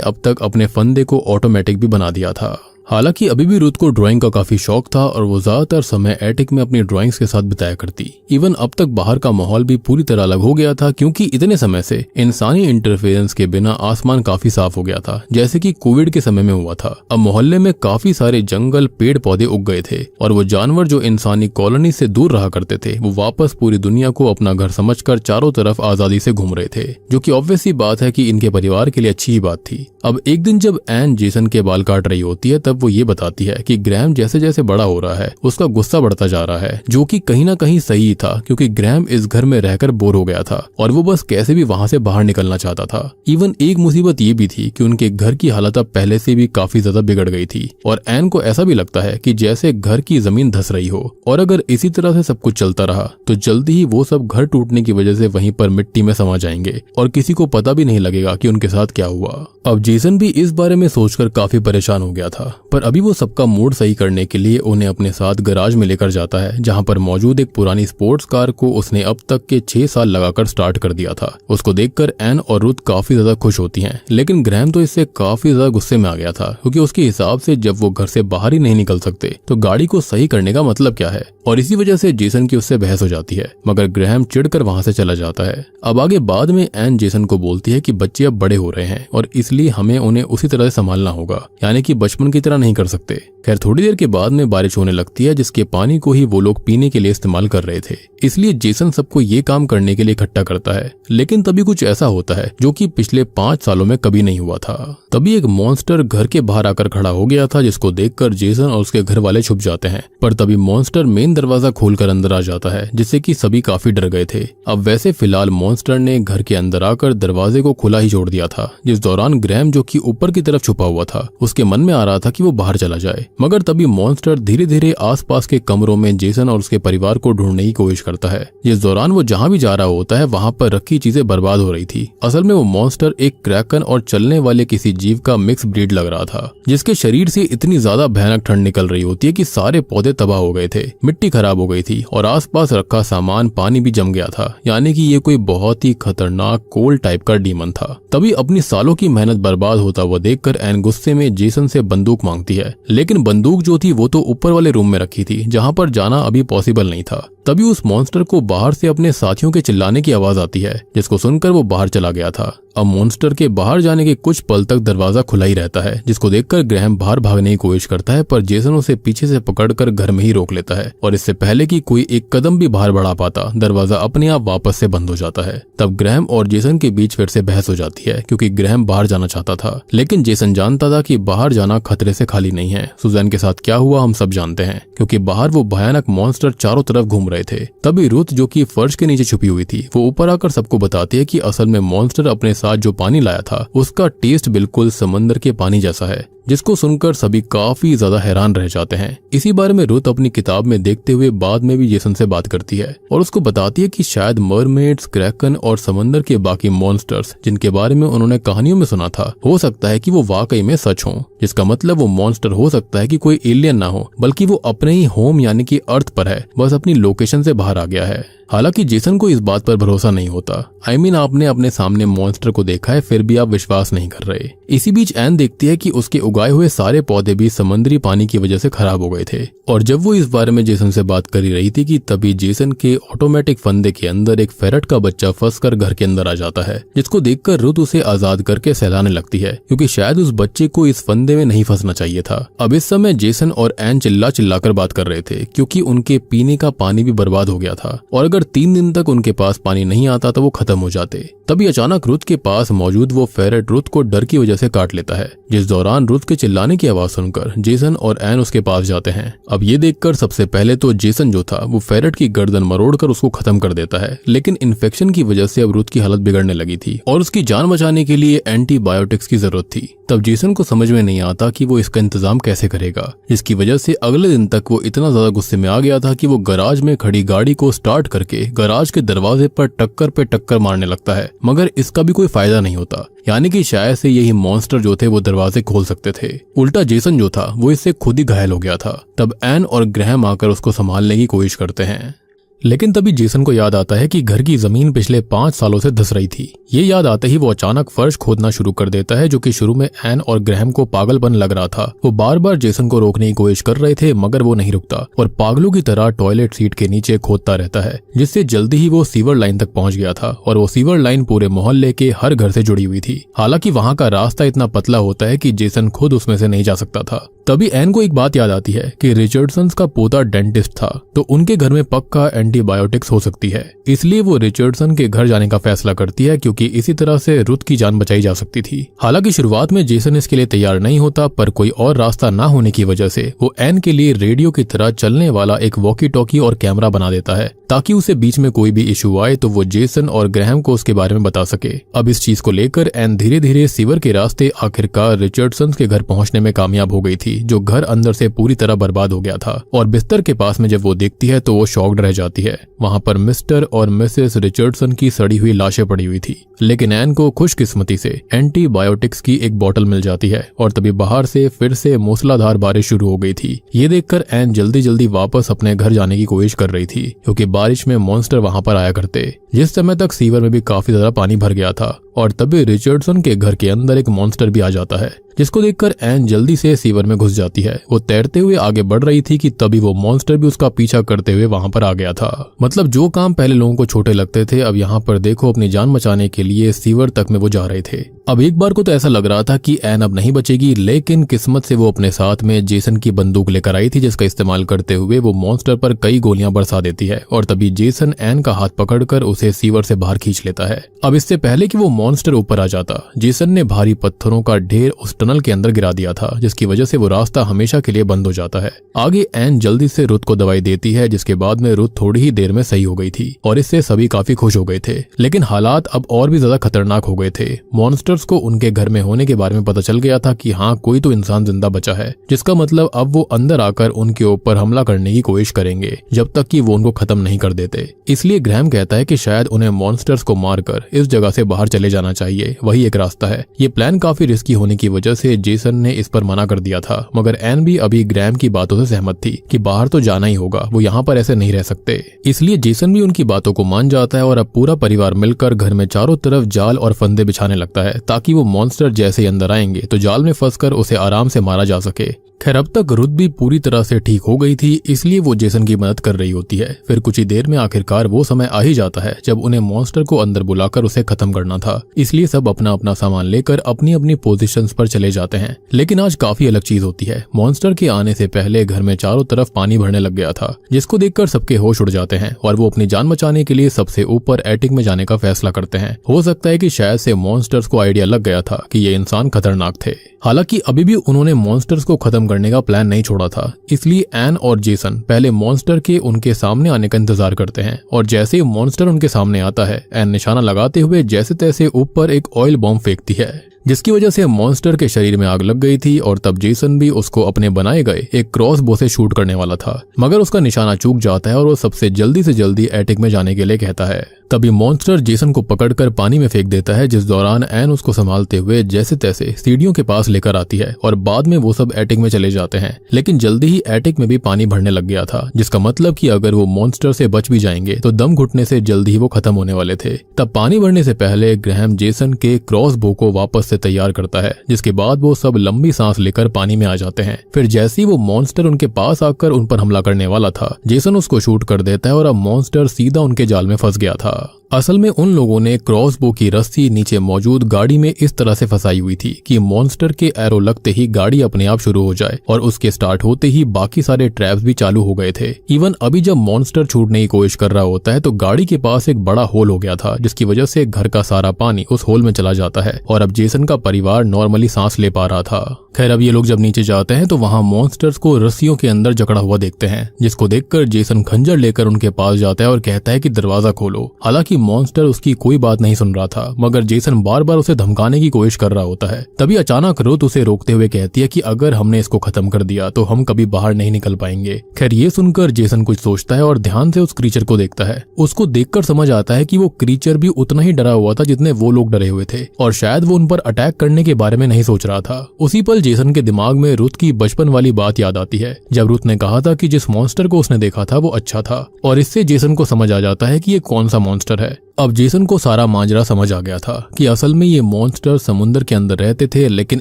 अब तक अपने फंदे को ऑटोमेटिक भी बना दिया था। हालांकि अभी भी रुथ को ड्राइंग का काफी शौक था और वो ज्यादातर समय एटिक में अपनी ड्राइंग्स के साथ बिताया करती। इवन अब तक बाहर का माहौल भी पूरी तरह अलग हो गया था, क्योंकि इतने समय से इंसानी इंटरफेरेंस के बिना आसमान काफी साफ हो गया था, जैसे कि कोविड के समय में हुआ था। अब मोहल्ले में काफी सारे जंगल, पेड़ पौधे उग गए थे और वो जानवर जो इंसानी कॉलोनी से दूर रहा करते थे, वो वापस पूरी दुनिया को अपना घर समझकर चारों तरफ आजादी से घूम रहे थे, जो कि ऑब्वियस सी बात है कि इनके परिवार के लिए अच्छी ही बात थी। अब एक दिन जब एन जेसन के बाल काट रही होती है, तब वो ये बताती है कि ग्रैहम जैसे जैसे बड़ा हो रहा है, उसका गुस्सा बढ़ता जा रहा है, जो कि कहीं ना कहीं सही था, क्योंकि ग्रैहम इस घर में रहकर बोर हो गया था और वो बस कैसे भी वहां से बाहर निकलना चाहता था। इवन एक मुसीबत ये भी थी कि उनके घर की हालत अब पहले से भी काफी ज्यादा बिगड़ गई थी और एन को ऐसा भी लगता है कि जैसे घर की जमीन धंस रही हो, और अगर इसी तरह से सब कुछ चलता रहा तो जल्दी ही वो सब घर टूटने की वजह से वहीं पर मिट्टी में समा जाएंगे और किसी को पता भी नहीं लगेगा कि उनके साथ क्या हुआ। अब जेसन भी इस बारे में सोचकर काफी परेशान हो गया था, पर अभी वो सबका मूड सही करने के लिए उन्हें अपने साथ गैराज में लेकर जाता है, जहां पर मौजूद एक पुरानी स्पोर्ट्स कार को उसने अब तक के 6 साल लगाकर स्टार्ट कर दिया था। उसको देखकर एन और रुथ काफी ज्यादा खुश होती हैं, लेकिन ग्रैहम तो इससे काफी ज्यादा गुस्से में आ गया था, क्योंकि उसके हिसाब से जब वो घर से बाहर ही नहीं निकल सकते तो गाड़ी को सही करने का मतलब क्या है, और इसी वजह से जेसन की उससे बहस हो जाती है। मगर ग्रैहम चिढ़कर वहां से चला जाता है। अब आगे बाद में एन जेसन को बोलती है कि बच्चे अब बड़े हो रहे हैं और इसलिए हमें उन्हें उसी तरह से संभालना होगा, यानी कि बचपन की तरह नहीं कर सकते। खैर, थोड़ी देर के बाद में बारिश होने लगती है, जिसके पानी को ही वो लोग पीने के लिए इस्तेमाल कर रहे थे, इसलिए जेसन सबको ये काम करने के लिए इकट्ठा करता है। लेकिन तभी कुछ ऐसा होता है जो कि पिछले 5 सालों में कभी नहीं हुआ था। तभी एक मॉन्स्टर घर के बाहर आकर खड़ा हो गया था, जिसको देखकर जेसन और उसके घर वाले छुप जाते हैं। पर तभी मॉन्स्टर मेन दरवाजा खोलकर अंदर आ जाता है, जिससे कि सभी काफी डर गए थे। अब वैसे फिलहाल मॉन्स्टर ने घर के अंदर आकर दरवाजे को खुला ही छोड़ दिया था, जिस दौरान ग्रैहम जो कि ऊपर की तरफ छुपा हुआ था, उसके मन में आ रहा था कि वो बाहर चला जाए। मगर तभी मॉन्स्टर धीरे धीरे आसपास के कमरों में जेसन और उसके परिवार को ढूंढने की कोशिश करता है। जिस दौरान वो जहां भी जा रहा होता है, वहां पर रखी चीजें बर्बाद हो रही थी। असल में वो मॉन्स्टर एक क्रैकन और चलने वाले किसी जीव का मिक्स ब्रीड लग रहा था, जिसके शरीर से इतनी ज्यादा भयानक ठंड निकल रही होती है कि सारे पौधे तबाह हो गए थे, मिट्टी खराब हो गई थी और आसपास रखा सामान, पानी भी जम गया था, यानी कि ये कोई बहुत ही खतरनाक कोल्ड टाइप का डीमन था। तभी अपनी सालों की मेहनत बर्बाद होता हुआ देखकर एन गुस्से में जेसन से बंदूक मांगती है, लेकिन बंदूक जो थी वो तो ऊपर वाले रूम में रखी थी, जहां पर जाना अभी पॉसिबल नहीं था। तभी उस मॉन्स्टर को बाहर से अपने साथियों के चिल्लाने की आवाज आती है, जिसको सुनकर वो बाहर चला गया था। अब मॉन्स्टर के बाहर जाने के कुछ पल तक दरवाजा खुला ही रहता है, जिसको देखकर ग्रैहम बाहर भागने की कोशिश करता है, पर जेसन उसे पीछे से पकड़कर घर में ही रोक लेता है और इससे पहले कि कोई एक कदम भी बाहर बढ़ा पाता, दरवाजा अपने आप वापस से बंद हो जाता है। तब ग्रैहम और जेसन के बीच फिर से बहस हो जाती है, क्योंकि ग्रैहम बाहर जाना चाहता था, लेकिन जेसन जानता था कि बाहर जाना खतरे से खाली नहीं है। सुजैन के साथ क्या हुआ हम सब जानते हैं, क्योंकि बाहर वो भयानक मॉन्स्टर चारों तरफ घूम रहे रहे थे। तभी रुथ, जो कि फर्श के नीचे छुपी हुई थी, वो ऊपर आकर सबको बताती है कि असल में मॉन्स्टर अपने साथ जो पानी लाया था उसका टेस्ट बिल्कुल समंदर के पानी जैसा है, जिसको सुनकर सभी काफी ज्यादा हैरान रह जाते हैं। इसी बारे में रुथ अपनी किताब में देखते हुए बाद में भी जेसन से बात करती है और उसको बताती है कि शायद मरमेड्स, क्रैकन और समंदर के बाकी मॉन्स्टर्स जिनके बारे में उन्होंने कहानियों में सुना था, हो सकता है कि वो वाकई में सच हों। जिसका मतलब वो मॉन्स्टर हो सकता है कि कोई एलियन ना हो, बल्कि वो अपने ही होम यानी कि अर्थ पर है, बस अपनी लोकेशन से बाहर आ गया है। हालांकि जेसन को इस बात पर भरोसा नहीं होता। आपने अपने सामने मॉन्स्टर को देखा है, फिर भी आप विश्वास नहीं कर रहे। इसी बीच एन देखती है कि उसके उगाए हुए सारे पौधे भी समुद्री पानी की वजह से खराब हो गए थे। और जब वो इस बारे में जेसन से बात कर ही रही थी कि तभी जेसन के ऑटोमेटिक फंदे के अंदर एक फेरट का बच्चा फंसकर घर के अंदर आ जाता है, जिसको देखकर रुथ उसे आजाद करके सहलाने लगती है, क्योंकि शायद उस बच्चे को इस फंदे में नहीं फंसना चाहिए था। अब इस समय जेसन और एन चिल्ला चिल्लाकर बात कर रहे थे, क्योंकि उनके पीने का पानी भी बर्बाद हो गया था और अगर 3 दिन तक उनके पास पानी नहीं आता तो वो खत्म हो जाते। तभी अचानक रुथ के पास मौजूद वो फेरट रुथ को डर की वजह से काट लेता है, जिस दौरान रुथ के चिल्लाने की आवाज सुनकर जेसन और एन उसके पास जाते हैं। अब ये देखकर सबसे पहले तो जेसन जो था वो फेरट की गर्दन मरोड़कर उसको खत्म कर देता है, लेकिन इन्फेक्शन की वजह से अब रुथ की हालत बिगड़ने लगी थी और उसकी जान बचाने के लिए एंटीबायोटिक्स की जरूरत थी। तब जेसन को समझ में नहीं आता कि वो इसका इंतजाम कैसे करेगा, जिसकी वजह से अगले दिन तक वो इतना ज्यादा गुस्से में आ गया था कि वो गराज में खड़ी गाड़ी को स्टार्ट करके गराज के दरवाजे पर टक्कर पे टक्कर मारने लगता है, मगर इसका भी कोई फायदा नहीं होता। यानी कि शायद से यही मॉन्स्टर जो थे वो दरवाजे खोल सकते थे। उल्टा जेसन जो था वो इससे खुद ही घायल हो गया था। तब एन और ग्रैहम आकर उसको संभालने की कोशिश करते हैं, लेकिन तभी जेसन को याद आता है कि घर की जमीन पिछले 5 सालों से धंस रही थी। ये याद आते ही वो अचानक फर्श खोदना शुरू कर देता है, जो कि शुरू में एन और ग्रैहम को पागलपन लग रहा था। वो बार बार जेसन को रोकने की कोशिश कर रहे थे, मगर वो नहीं रुकता और पागलों की तरह टॉयलेट सीट के नीचे खोदता रहता है, जिससे जल्दी ही वो सीवर लाइन तक पहुंच गया था और वो सीवर लाइन पूरे मोहल्ले के हर घर से जुड़ी हुई थी। हालांकि वहां का रास्ता इतना पतला होता है कि जेसन खुद उसमें से नहीं जा सकता था। तभी एन को एक बात याद आती है कि रिचर्डसन्स का पोता डेंटिस्ट था, तो उनके घर में पक्का एंटीबायोटिक्स हो सकती है। इसलिए वो रिचर्डसन के घर जाने का फैसला करती है, क्योंकि इसी तरह से रुथ की जान बचाई जा सकती थी। हालांकि शुरुआत में जेसन इसके लिए तैयार नहीं होता, पर कोई और रास्ता ना होने की वजह से वो एन के लिए रेडियो की तरह चलने वाला एक वॉकी टॉकी और कैमरा बना देता है, ताकि उसे बीच में कोई भी इशू आए तो वो जेसन और ग्रैहम को उसके बारे में बता सके। अब इस चीज को लेकर एन धीरे धीरे सीवर के रास्ते आखिरकार रिचर्डसन के घर पहुंचने में कामयाब हो गई थी, जो घर अंदर से पूरी तरह बर्बाद हो गया था। और बिस्तर के पास में जब वो देखती है तो वो शॉक्ड रह जाती है। वहां पर मिस्टर और मिसेस रिचर्डसन की सड़ी हुई लाशें पड़ी हुई थी, लेकिन एन को खुशकिस्मती से एंटीबायोटिक्स की एक बोतल मिल जाती है और तभी बाहर से फिर से मूसलाधार बारिश शुरू हो गई थी। ये देखकर एन जल्दी जल्दी वापस अपने घर जाने की कोशिश कर रही थी, क्योंकि बारिश में मॉन्स्टर वहां पर आया करते। जिस समय तक सीवर में भी काफी ज्यादा पानी भर गया था और तभी रिचर्डसन के घर के अंदर एक मॉन्स्टर भी आ जाता है, जिसको देखकर एन जल्दी से सीवर में घुस जाती है। वो तैरते हुए आगे बढ़ रही थी कि तभी वो मॉन्स्टर भी उसका पीछा करते हुए वहां पर आ गया था। मतलब जो काम पहले लोगों को छोटे लगते थे, अब यहाँ पर देखो अपनी जान बचाने के लिए सीवर तक में वो जा रहे थे। अब एक बार को तो ऐसा लग रहा था कि एन अब नहीं बचेगी, लेकिन किस्मत से वो अपने साथ में जेसन की बंदूक लेकर आई थी, जिसका इस्तेमाल करते हुए वो मॉन्स्टर पर कई गोलियां बरसा देती है और तभी जेसन एन का हाथ पकड़कर उसे सीवर से बाहर खींच लेता है। अब इससे पहले कि वो मॉन्स्टर ऊपर आ जाता, जेसन ने भारी पत्थरों का ढेर उस टनल के अंदर गिरा दिया था, जिसकी वजह से वो रास्ता हमेशा के लिए बंद हो जाता है। आगे एन जल्दी से रुथ को दवाई देती है, जिसके बाद में रुथ थोड़ी ही देर में सही हो गई थी और इससे सभी काफी खुश हो गए थे। लेकिन हालात अब और भी ज्यादा खतरनाक हो गए थे। मॉन्स्टर्स को उनके घर में होने के बारे में पता चल गया था कि हाँ, कोई तो इंसान जिंदा बचा है, जिसका मतलब अब वो अंदर आकर उनके ऊपर हमला करने की कोशिश करेंगे जब तक कि वो उनको खत्म नहीं कर देते। इसलिए ग्रैहम कहता है कि शायद उन्हें मॉन्स्टर्स को मारकर इस जगह से बाहर चले जाना चाहिए, वही एक रास्ता है। ये प्लान काफी रिस्की होने की वजह से जेसन ने इस पर मना कर दिया था, मगर एन भी अभी ग्रैहम की बातों से सहमत थी कि बाहर तो जाना ही होगा, वो यहाँ पर ऐसे नहीं रह सकते। इसलिए जेसन भी उनकी बातों को मान जाता है और अब पूरा परिवार मिलकर घर में चारों तरफ जाल और फंदे बिछाने लगता है, ताकि वो मॉन्स्टर जैसे ही अंदर आएंगे तो जाल में फंसकर उसे आराम से मारा जा सके। खैर अब तक रुथ भी पूरी तरह से ठीक हो गई थी, इसलिए वो जेसन की मदद कर रही होती है। फिर कुछ ही देर में आखिरकार वो समय आ ही जाता है जब उन्हें मॉन्स्टर को अंदर बुलाकर उसे खत्म करना था। था, इसलिए सब अपना अपना सामान लेकर अपनी अपनी पोजीशंस पर चले जाते हैं। लेकिन आज काफी अलग चीज होती है। मॉन्स्टर के आने से पहले घर में चारों तरफ पानी भरने लग गया था, जिसको देखकर सबके होश उड़ जाते हैं और वो अपनी जान बचाने के लिए सबसे ऊपर एटिक में जाने का फैसला करते हैं। हो सकता है कि शायद से मॉन्स्टर्स को आइडिया लग गया था कि ये इंसान खतरनाक थे। हालांकि अभी भी उन्होंने मॉन्स्टर्स को खत्म करने का प्लान नहीं छोड़ा था, इसलिए एन और जेसन पहले मॉन्स्टर के उनके सामने आने का इंतजार करते हैं और जैसे ही मॉन्स्टर उनके सामने आता है, एन निशाना लगाते हुए जैसे तैसे ऊपर एक ऑयल बॉम्ब फेंकती है, जिसकी वजह से मॉन्स्टर के शरीर में आग लग गई थी और तब जेसन भी उसको अपने बनाए गए एक क्रॉस बो से शूट करने वाला था, मगर उसका निशाना चूक जाता है और वो सबसे जल्दी से जल्दी एटिक में जाने के लिए कहता है। तभी मॉन्स्टर जेसन को पकड़कर पानी में फेंक देता है, जिस दौरान एन उसको संभालते हुए जैसे तैसे सीढ़ियों के पास लेकर आती है और बाद में वो सब एटिक में चले जाते हैं। लेकिन जल्दी ही एटिक में भी पानी भरने लग गया था, जिसका मतलब कि अगर वो मॉन्स्टर से बच भी जाएंगे तो दम घुटने से जल्दी ही वो खत्म होने वाले थे। तब पानी भरने से पहले ग्रैहम जेसन के क्रॉस बो को वापस से तैयार करता है, जिसके बाद वो सब लंबी सांस लेकर पानी में आ जाते हैं। फिर जैसे ही वो मॉन्स्टर उनके पास आकर उन पर हमला करने वाला था, जेसन उसको शूट कर देता है और अब मॉन्स्टर सीधा उनके जाल में फंस गया था। असल में उन लोगों ने क्रॉसबो की रस्सी नीचे मौजूद गाड़ी में इस तरह से फंसाई हुई थी कि मॉन्स्टर के एरो लगते ही गाड़ी अपने आप शुरू हो जाए और उसके स्टार्ट होते ही बाकी सारे ट्रैप्स भी चालू हो गए थे। इवन अभी जब मॉन्स्टर छूटने की कोशिश कर रहा होता है तो गाड़ी के पास एक बड़ा होल हो गया था, जिसकी वजह से घर का सारा पानी उस होल में चला जाता है और अब जेसन का परिवार नॉर्मली सांस ले पा रहा था। खैर, अब ये लोग जब नीचे जाते हैं तो वहाँ मॉन्स्टर्स को रस्सियों के अंदर जकड़ा हुआ देखते हैं, जिसको देखकर जेसन खंजर लेकर उनके पास जाता है और कहता है कि दरवाजा खोलो। हालांकि मॉन्स्टर उसकी कोई बात नहीं सुन रहा था, मगर जेसन बार बार उसे धमकाने की कोशिश कर रहा होता है। तभी अचानक रुथ उसे रोकते हुए कहती है कि अगर हमने इसको खत्म कर दिया तो हम कभी बाहर नहीं निकल पाएंगे। खैर, ये सुनकर जेसन कुछ सोचता है और ध्यान से उस क्रीचर को देखता है। उसको देखकर समझ आता है कि वो क्रीचर भी उतना ही डरा हुआ था जितने वो लोग डरे हुए थे और शायद वो उन पर अटैक करने के बारे में नहीं सोच रहा था। उसी पल जेसन के दिमाग में रुथ की बचपन वाली बात याद आती है, जब रुथ ने कहा था कि जिस मॉन्स्टर को उसने देखा था वो अच्छा था, और इससे जेसन को समझ आ जाता है कि ये कौन सा मॉन्स्टर है। अब जेसन को सारा माजरा समझ आ गया था कि असल में ये मॉन्स्टर समुद्र के अंदर रहते थे, लेकिन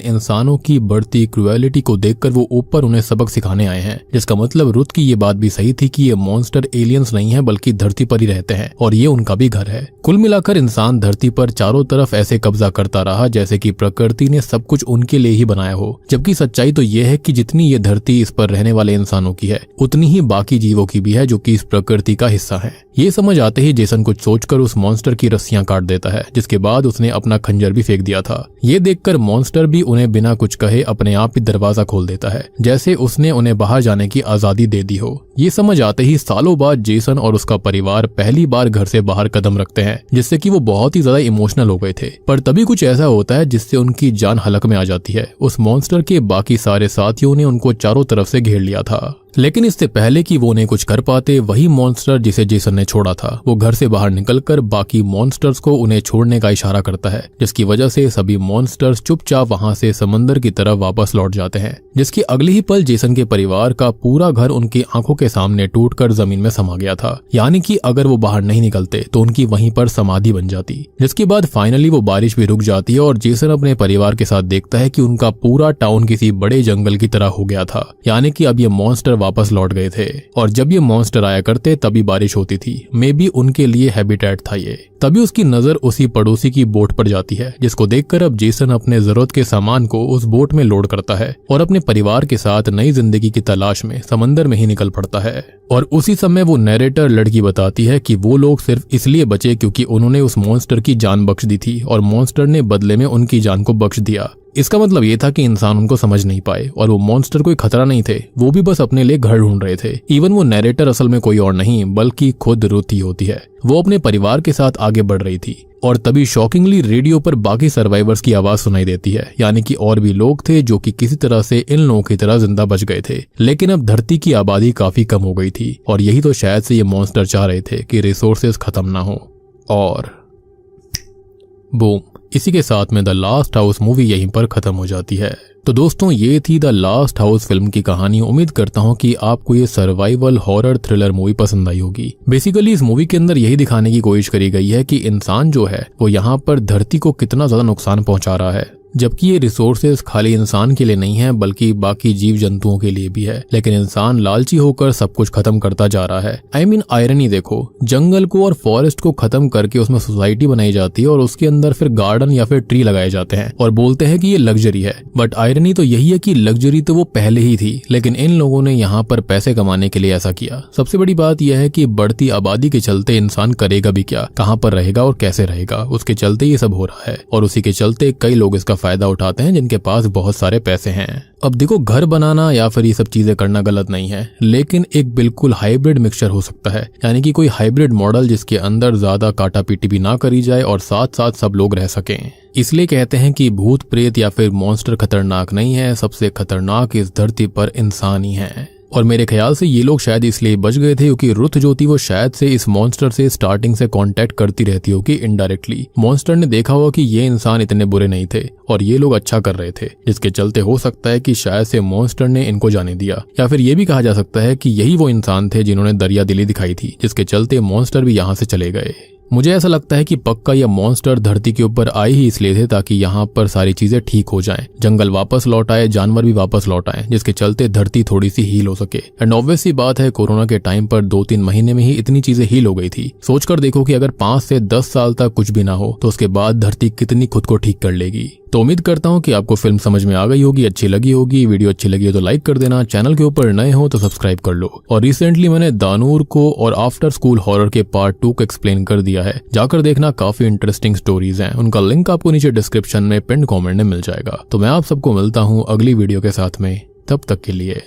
इंसानों की बढ़ती क्रुएलिटी को देखकर वो ऊपर उन्हें सबक सिखाने आए हैं। जिसका मतलब रुथ की ये बात भी सही थी कि ये मॉन्स्टर एलियंस नहीं है बल्कि धरती पर ही रहते हैं और ये उनका भी घर है। कुल मिलाकर इंसान धरती पर चारों तरफ ऐसे कब्जा करता रहा जैसे कि प्रकृति ने सब कुछ उनके लिए ही बनाया हो, जबकि सच्चाई तो ये है कि जितनी ये धरती इस पर रहने वाले इंसानों की है, उतनी ही बाकी जीवों की भी है जो कि इस प्रकृति का हिस्सा है। ये समझ आते ही जेसन कुछ सोचकर उस मॉन्स्टर की रस्सियां काट देता है, जिसके बाद उसने अपना खंजर भी फेंक दिया था। ये देखकर मॉन्स्टर भी उन्हें बिना कुछ कहे अपने आप ही दरवाजा खोल देता है, जैसे उसने उन्हें बाहर जाने की आजादी दे दी हो। ये समझ आते ही सालों बाद जेसन और उसका परिवार पहली बार घर से बाहर कदम रखते हैं, जिससे कि वो बहुत ही ज्यादा इमोशनल हो गए थे। पर तभी कुछ ऐसा होता है जिससे उनकी जान हलक में आ जाती है। उस मॉन्स्टर के बाकी सारे साथियों ने उनको चारों तरफ से घेर लिया था, लेकिन इससे पहले कि वो उन्हें कुछ कर पाते, वही मॉन्स्टर जिसे जेसन ने छोड़ा था वो घर से बाहर निकलकर बाकी मॉन्स्टर्स को उन्हें छोड़ने का इशारा करता है, जिसकी वजह से सभी मॉन्स्टर्स चुपचाप वहां से समंदर की तरफ वापस लौट जाते हैं। जिसकी अगले ही पल जेसन के परिवार का पूरा घर उनकी आंखों के सामने टूटकर जमीन में समा गया था, यानी कि अगर वो बाहर नहीं निकलते तो उनकी वहीं पर समाधि बन जाती। जिसके बाद फाइनली वो बारिश भी रुक जाती है और जेसन अपने परिवार के साथ देखता है कि उनका पूरा टाउन किसी बड़े जंगल की तरह हो गया था, यानी कि अब ये मॉन्स्टर वापस लौट गए थे और जब ये मॉन्स्टर आया करते तभी बारिश होती थी। मे बी उनके लिए हैबिटेट था ये। तभी उसकी नजर उसी पड़ोसी की बोट पर जाती है, जिसको देखकर अब जेसन अपने जरूरत के सामान को उस बोट में लोड करता है और अपने परिवार के साथ नई जिंदगी की तलाश में समंदर में ही निकल पड़ता है। और उसी समय वो नैरेटर लड़की बताती है कि वो लोग सिर्फ इसलिए बचे क्योंकि उन्होंने उस मॉन्स्टर की जान बख्श दी थी और मॉन्स्टर ने बदले में उनकी जान को बख्श दिया। इसका मतलब ये था कि इंसान उनको समझ नहीं पाए और वो मॉन्स्टर कोई खतरा नहीं थे, वो भी बस अपने लिए घर ढूंढ रहे थे। इवन वो नैरेटर असल में कोई और नहीं बल्कि खुद रुथ ही होती है। वो अपने परिवार के साथ आगे बढ़ रही थी और तभी शॉकिंगली रेडियो पर बाकी सर्वाइवर्स की आवाज सुनाई देती है, यानी कि और भी लोग थे जो कि किसी तरह से इन लोगों की तरह जिंदा बच गए थे। लेकिन अब धरती की आबादी काफी कम हो गई थी और यही तो शायद से ये मॉन्स्टर चाह रहे थे कि रिसोर्सेज खत्म ना हो। और बूम, इसी के साथ में द लास्ट हाउस मूवी यहीं पर खत्म हो जाती है। तो दोस्तों, ये थी द लास्ट हाउस फिल्म की कहानी। उम्मीद करता हूँ कि आपको ये सर्वाइवल हॉरर थ्रिलर मूवी पसंद आई होगी। बेसिकली इस मूवी के अंदर यही दिखाने की कोशिश करी गई है कि इंसान जो है वो यहाँ पर धरती को कितना ज्यादा नुकसान पहुंचा रहा है। जबकि ये रिसोर्सेज खाली इंसान के लिए नहीं है बल्कि बाकी जीव जंतुओं के लिए भी है। लेकिन इंसान लालची होकर सब कुछ खत्म करता जा रहा है। आई मीन आयरनी देखो, जंगल को और फॉरेस्ट को खत्म करके उसमें सोसाइटी बनाई जाती है और उसके अंदर फिर गार्डन या फिर ट्री लगाए जाते हैं और बोलते हैं कि ये लग्जरी है। बट आयरनी तो यही है कि लग्जरी तो वो पहले ही थी, लेकिन इन लोगों ने यहाँ पर पैसे कमाने के लिए ऐसा किया। सबसे बड़ी बात यह है कि बढ़ती आबादी के चलते इंसान करेगा भी क्या, कहाँ पर रहेगा और कैसे रहेगा, उसके चलते ये सब हो रहा है। और उसी के चलते कई लोग इसका फायदा उठाते हैं जिनके पास बहुत सारे पैसे हैं। अब देखो, घर बनाना या फिर ये सब चीजें करना गलत नहीं है, लेकिन एक बिल्कुल हाइब्रिड मिक्सचर हो सकता है, यानी कि कोई हाइब्रिड मॉडल जिसके अंदर ज्यादा काटा पीटी भी ना करी जाए और साथ साथ सब लोग रह सकें। इसलिए कहते हैं कि भूत प्रेत या फिर मॉन्स्टर खतरनाक नहीं है, सबसे खतरनाक इस धरती पर इंसान ही है। और मेरे ख्याल से ये लोग शायद इसलिए बच गए थे क्योंकि रुत जो थी वो शायद से इस मॉन्स्टर से स्टार्टिंग से कांटेक्ट करती रहती होगी इनडायरेक्टली। मॉन्स्टर ने देखा होगा कि ये इंसान इतने बुरे नहीं थे और ये लोग अच्छा कर रहे थे, जिसके चलते हो सकता है कि शायद से मॉन्स्टर ने इनको जाने दिया। या फिर ये भी कहा जा सकता है कि यही वो इंसान थे जिन्होंने दरिया दिली दिखाई थी, जिसके चलते मॉन्स्टर भी यहाँ से चले गए। मुझे ऐसा लगता है कि पक्का यह मॉन्स्टर धरती के ऊपर आए ही इसलिए थे ताकि यहाँ पर सारी चीजें ठीक हो जाएं, जंगल वापस लौट आए, जानवर भी वापस लौट आए, जिसके चलते धरती थोड़ी सी हील हो सके। एंड ऑब्वियस सी बात है, कोरोना के टाइम पर 2-3 महीने में ही इतनी चीजें हील हो गई थी। सोचकर देखो कि अगर 5 से 10 साल तक कुछ भी ना हो तो उसके बाद धरती कितनी खुद को ठीक कर लेगी। तो उम्मीद करता हूँ कि आपको फिल्म समझ में आ गई होगी, अच्छी लगी होगी। वीडियो अच्छी लगी हो तो लाइक कर देना, चैनल के ऊपर नए हो तो सब्सक्राइब कर लो। और रिसेंटली मैंने दानूर को और आफ्टर स्कूल हॉरर के पार्ट 2 को एक्सप्लेन कर दिया है, जाकर देखना, काफी इंटरेस्टिंग स्टोरीज हैं। उनका लिंक आपको नीचे डिस्क्रिप्शन में पिन कमेंट में मिल जाएगा। तो मैं आप सबको मिलता हूँ अगली वीडियो के साथ में, तब तक के लिए